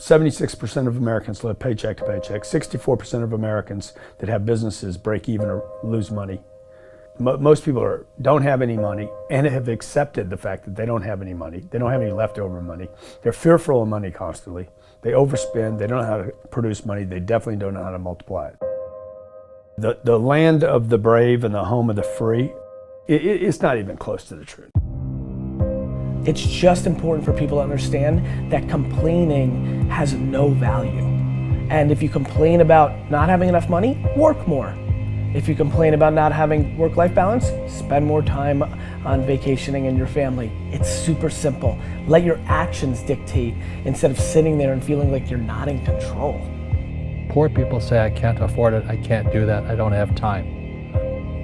76% of Americans live paycheck to paycheck. 64% of Americans that have businesses break even or lose money. Most people don't have any money and have accepted the fact that they don't have any money. They don't have any leftover money. They're fearful of money constantly. They overspend. They don't know how to produce money. They definitely don't know how to multiply it. The land of the brave and the home of the free, it's not even close to the truth. It's just important for people to understand that complaining has no value. And if you complain about not having enough money, work more. If you complain about not having work-life balance, spend more time on vacationing and your family. It's super simple. Let your actions dictate instead of sitting there and feeling like you're not in control. Poor people say, I can't afford it, I can't do that, I don't have time.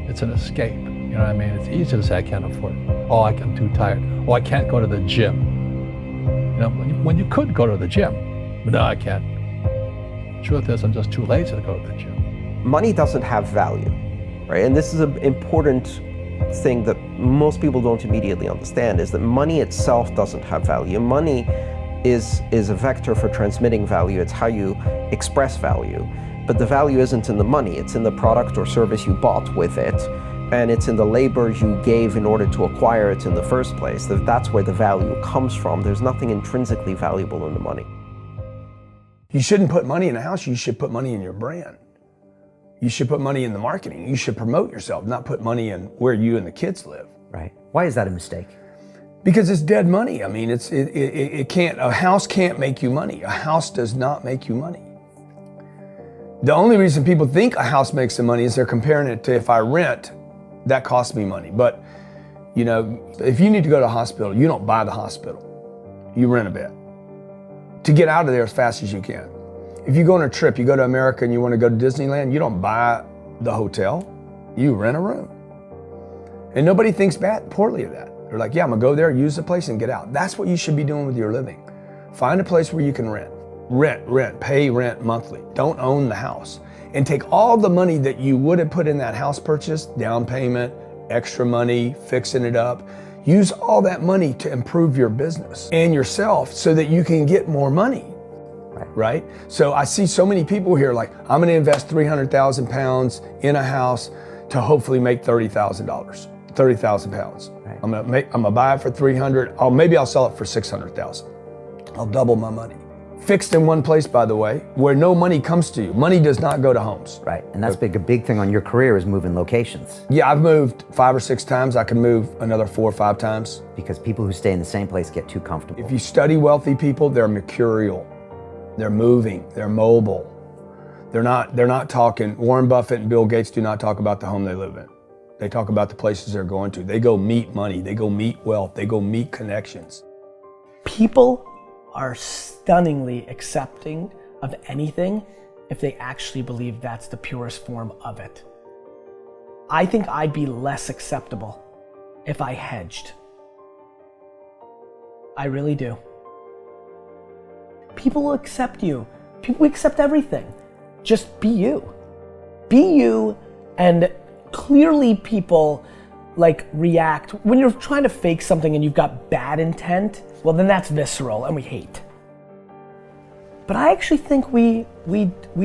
It's an escape, you know what I mean? It's easy to say I can't afford it. Oh, I'm too tired. Oh, I can't go to the gym. You know, when you could go to the gym, but no, I can't. Truth is, I'm just too lazy to go to the gym. Money doesn't have value, right? And this is an important thing that most people don't immediately understand, is that money itself doesn't have value. Money is a vector for transmitting value. It's how you express value. But the value isn't in the money, it's in the product or service you bought with it, and it's in the labor you gave in order to acquire it in the first place. That's where the value comes from. There's nothing intrinsically valuable in the money. You shouldn't put money in a house, you should put money in your brand. You should put money in the marketing. You should promote yourself, not put money in where you and the kids live. Right. Why is that a mistake? Because it's dead money. I mean, it can't, a house can't make you money. A house does not make you money. The only reason people think a house makes them money is they're comparing it to, if I rent, that costs me money. But, you know, if you need to go to a hospital, you don't buy the hospital. You rent a bed to get out of there as fast as you can. If you go on a trip, you go to America and you want to go to Disneyland, you don't buy the hotel, you rent a room. And nobody thinks poorly of that. They're like, yeah, I'm gonna go there, use the place and get out. That's what you should be doing with your living. Find a place where you can rent. Pay rent monthly. Don't own the house. And take all the money that you would have put in that house purchase, down payment, extra money, fixing it up, use all that money to improve your business and yourself so that you can get more money. Right? So I see so many people here like, I'm gonna invest 300,000 pounds in a house to hopefully make $30,000, 30,000 pounds. Right. I'm gonna buy it for 300, maybe I'll sell it for 600,000. I'll double my money. Fixed in one place, by the way, where no money comes to you. Money does not go to homes. Right, and that's a big thing on your career is moving locations. Yeah, I've moved 5 or 6 times. I can move another 4 or 5 times. Because people who stay in the same place get too comfortable. If you study wealthy people, they're mercurial. They're moving, they're mobile. They're not talking, Warren Buffett and Bill Gates do not talk about the home they live in. They talk about the places they're going to. They go meet money, they go meet wealth, they go meet connections. People are stunningly accepting of anything if they actually believe that's the purest form of it. I think I'd be less acceptable if I hedged. I really do. People will accept you. People accept everything. Just be you. Be you, and clearly people like react. When you're trying to fake something and you've got bad intent, well then that's visceral and we hate. But I actually think we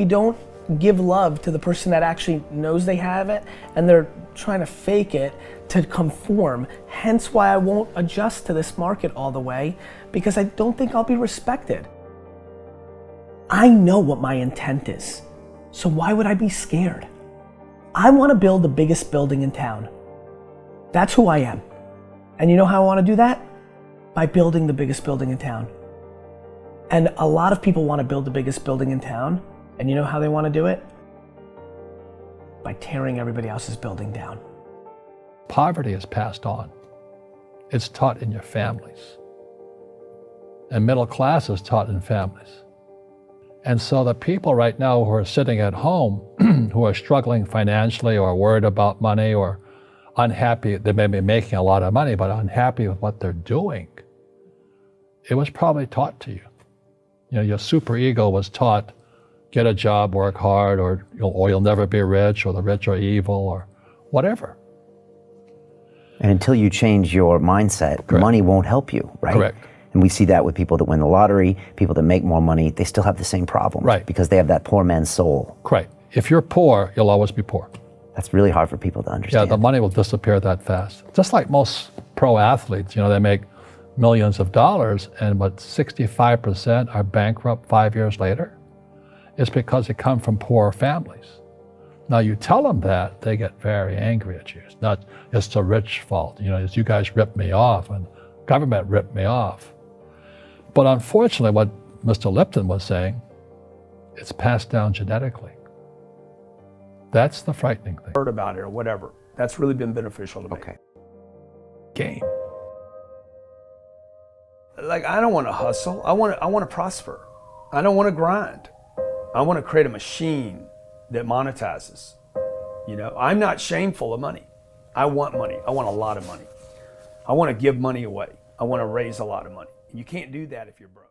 don't give love to the person that actually knows they have it and they're trying to fake it to conform. Hence why I won't adjust to this market all the way, because I don't think I'll be respected. I know what my intent is, so why would I be scared? I want to build the biggest building in town. That's who I am. And you know how I want to do that? By building the biggest building in town. And a lot of people want to build the biggest building in town, and you know how they want to do it? By tearing everybody else's building down. Poverty is passed on. It's taught in your families. And middle class is taught in families. And so the people right now who are sitting at home, who are struggling financially or worried about money or unhappy, they may be making a lot of money, but unhappy with what they're doing, it was probably taught to you. You know, your superego was taught, get a job, work hard, or you'll never be rich, or the rich are evil, or whatever. And until you change your mindset, Correct. Money won't help you, right? Correct. And we see that with people that win the lottery, people that make more money, they still have the same problem. Right. Because they have that poor man's soul. Right. If you're poor, you'll always be poor. That's really hard for people to Yeah, understand. the money will disappear that fast. Just like most pro athletes, they make millions of dollars, and but 65% are bankrupt 5 years later. It's because they come from poor families. Now you tell them that, they get very angry at you. It's not, it's the rich fault. It's you guys ripped me off and government ripped me off. But unfortunately, what Mr. Lipton was saying, it's passed down genetically. That's the frightening thing. Heard about it or whatever. That's really been beneficial to me. Okay. Game. Like, I don't want to hustle. I want to prosper. I don't want to grind. I want to create a machine that monetizes. I'm not shameful of money. I want money. I want a lot of money. I want to give money away. I want to raise a lot of money. You can't do that if you're broke.